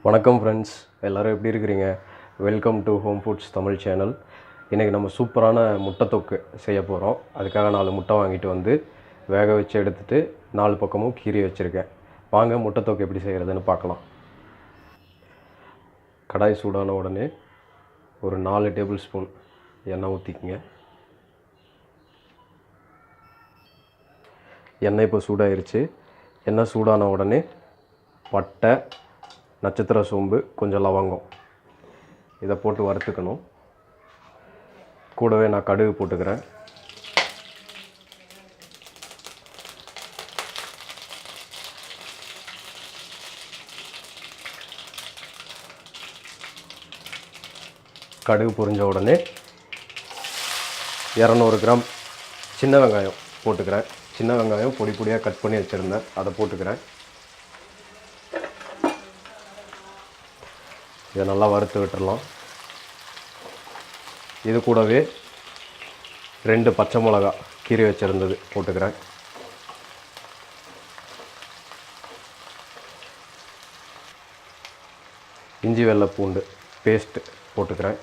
வணக்கம் ஃப்ரெண்ட்ஸ், எல்லோரும் எப்படி இருக்கிறீங்க? Welcome to home foods Tamil channel. இன்றைக்கி நம்ம சூப்பரான முட்டை தொக்கு செய்ய போகிறோம். அதுக்காக 4 முட்டை வாங்கிட்டு வந்து வேக வச்சு எடுத்துகிட்டு 4 பக்கமும் கீறி வச்சுருக்கேன். வாங்க முட்டை தொக்கு எப்படி செய்கிறதுன்னு பார்க்கலாம். கடாய் சூடான உடனே ஒரு 4 டேபிள் ஸ்பூன் எண்ணெய் ஊற்றிக்குங்க. எண்ணெய் இப்போ சூடாயிருச்சு. எண்ணெய் சூடான உடனே பட்டை, நட்சத்திர சோம்பு, கொஞ்சம் லவங்கம் இதை போட்டு வறுத்துக்கணும். கூடவே நான் கடுகு போட்டுக்கிறேன். கடுகு பொரிஞ்ச உடனே 200 கிராம் சின்ன வெங்காயம் போட்டுக்கிறேன். சின்ன வெங்காயம் பொடி பொடியாக கட் பண்ணி வச்சுருந்தேன், அதை போட்டுக்கிறேன். இதை நல்லா வறுத்து விட்டுடலாம். இது கூடவே 2 பச்சை மிளகா கீறி வச்சுருந்தது போட்டுக்கிறேன். இஞ்சி வெள்ளை பூண்டு பேஸ்ட்டு போட்டுக்கிறேன்.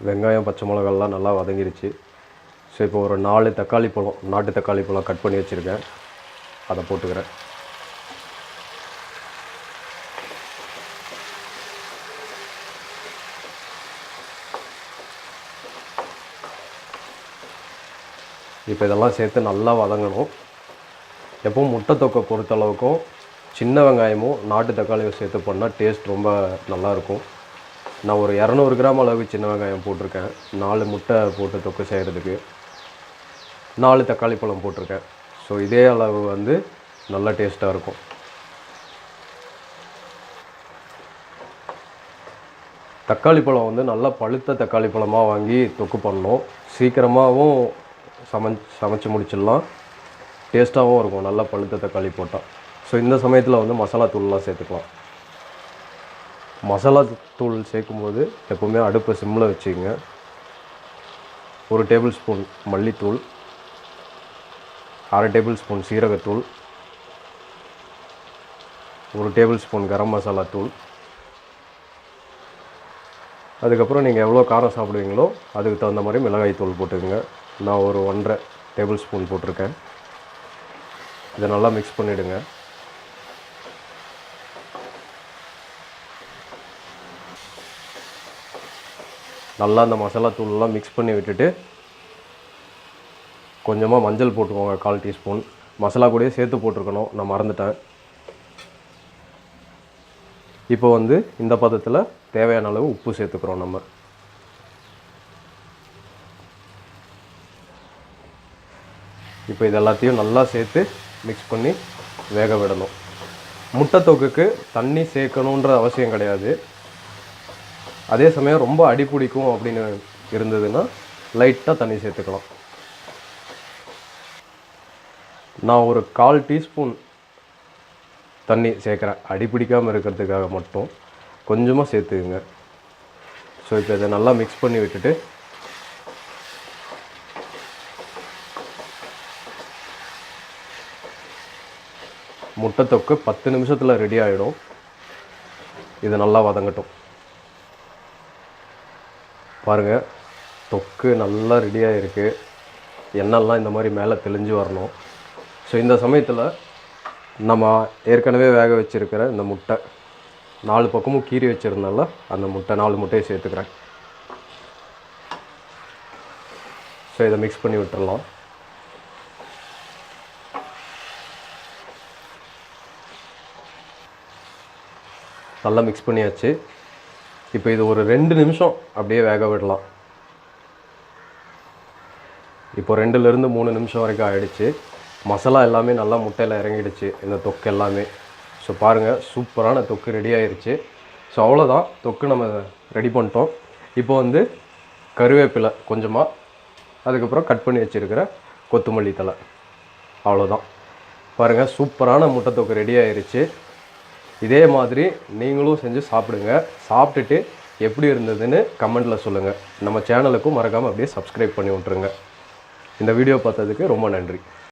வெங்காயம் பச்சை மிளகாலாம் நல்லா வதங்கிருச்சு. ஸோ இப்போ ஒரு 4 தக்காளி பழம், நாட்டு தக்காளி பழம் கட் பண்ணி வச்சுருக்கேன், அதை போட்டுக்கிறேன். இப்போ இதெல்லாம் சேர்த்து நல்லா வதங்கணும். எப்பவும் முட்டை தொக்கை பொறுத்தளவுக்கும் சின்ன வெங்காயமும் நாட்டு தக்காளியும் சேர்த்து பண்ணால் டேஸ்ட் ரொம்ப நல்லாயிருக்கும். நான் ஒரு 200 கிராம் அளவுக்கு சின்ன வெங்காயம் போட்டிருக்கேன். 4 முட்டை போட்டு தொக்கு செய்கிறதுக்கு 4 தக்காளி பழம் போட்டிருக்கேன். ஸோ இதே அளவு வந்து நல்ல டேஸ்ட்டாக இருக்கும். தக்காளி பழம் வந்து நல்லா பழுத்த தக்காளி பழமாக வாங்கி தொக்கு பண்ணணும். சீக்கிரமாகவும் சமைச்சு முடிச்சிடலாம், டேஸ்ட்டாகவும் இருக்கும் நல்லா பழுத்த தக்காளி போட்டால். ஸோ இந்த சமயத்தில் வந்து மசாலா தூள்லாம் சேர்த்துக்கலாம். மசாலா தூள் சேர்க்கும்போது எப்போவுமே அடுப்பை சிம்மில் வச்சுக்கோங்க. 1 டேபிள் ஸ்பூன் மல்லித்தூள், 1/2 டேபிள் ஸ்பூன் சீரகத்தூள், 1 டேபிள் ஸ்பூன் கரம் மசாலா தூள். அதுக்கப்புறம் நீங்கள் எவ்வளோ காரம் சாப்பிடுவீங்களோ அதுக்கு தகுந்த மாதிரி மிளகாய் தூள் போட்டுக்கோங்க. நான் ஒரு 1.5 டேபிள் ஸ்பூன் போட்டிருக்கேன். இதை நல்லா மிக்ஸ் பண்ணிவிடுங்க. நல்லா அந்த மசாலா தூள்லாம் மிக்ஸ் பண்ணி விட்டுட்டு கொஞ்சமாக மஞ்சள் போட்டுக்கோங்க, 1/4 டீஸ்பூன். மசாலா கூடயே சேர்த்து போட்டிருக்கணும், நான் மறந்துட்டேன். இப்போ வந்து இந்த பதத்தில் தேவையான அளவு உப்பு சேர்த்துக்கிறோம் நம்ம. இப்போ இது எல்லாத்தையும் நல்லா சேர்த்து மிக்ஸ் பண்ணி வேக விடணும். முட்டை தொக்குக்கு தண்ணி சேர்க்கணுன்ற அவசியம் கிடையாது. அதே சமயம் ரொம்ப அடி பிடிக்கும் அப்படின்னு இருந்ததுன்னா லைட்டாக தண்ணி சேர்த்துக்கலாம். நான் ஒரு 1/4 டீஸ்பூன் தண்ணி சேர்க்குறேன், அடி பிடிக்காமல் இருக்கிறதுக்காக மட்டும். கொஞ்சமாக சேர்த்துக்குங்க. ஸோ இப்போ இதை நல்லா மிக்ஸ் பண்ணி விட்டுட்டு முட்டை தொக்கு 10 நிமிஷத்தில் ரெடி ஆகிடும். இது நல்லா வதங்கட்டும். பாருங்கள், தொக்கு நல்லா ரெடியாக இருக்குது. எண்ணெய்லாம் இந்த மாதிரி மேலே தெளிஞ்சு வரணும். ஸோ இந்த சமயத்தில் நம்ம ஏற்கனவே வேக வச்சுருக்கிற இந்த முட்டை 4 பக்கமும் கீறி வச்சுருந்தால அந்த முட்டை 4 முட்டையை சேர்த்துக்கிறேன். ஸோ இதை மிக்ஸ் பண்ணி விட்டுடலாம். நல்லா மிக்ஸ் பண்ணியாச்சு. இப்போ இது ஒரு 2 நிமிஷம் அப்படியே வேக விடலாம். இப்போ 2லேருந்து 3 நிமிஷம் வரைக்கும் ஆகிடுச்சு. மசாலா எல்லாமே நல்லா முட்டையில் இறங்கிடுச்சு, இந்த தொக்கு எல்லாமே. ஸோ பாருங்கள், சூப்பரான தொக்கு ரெடி ஆகிடுச்சு. ஸோ அவ்வளோதான், தொக்கு நம்ம ரெடி பண்ணிட்டோம். இப்போ வந்து கருவேப்பிலை கொஞ்சமாக, அதுக்கப்புறம் கட் பண்ணி வச்சுருக்கிற கொத்தமல்லி தழை, அவ்வளோதான். பாருங்கள், சூப்பரான முட்டை தொக்கு ரெடி ஆகிடுச்சு. இதே மாதிரி நீங்களும் செஞ்சு சாப்பிடுங்க. சாப்பிட்டுட்டு எப்படி இருந்ததுன்னு கமெண்ட்டில் சொல்லுங்கள். நம்ம சேனலுக்கும் மறக்காமல் அப்படியே சப்ஸ்கிரைப் பண்ணி விட்ருங்க. இந்த வீடியோ பார்த்ததுக்கு ரொம்ப நன்றி.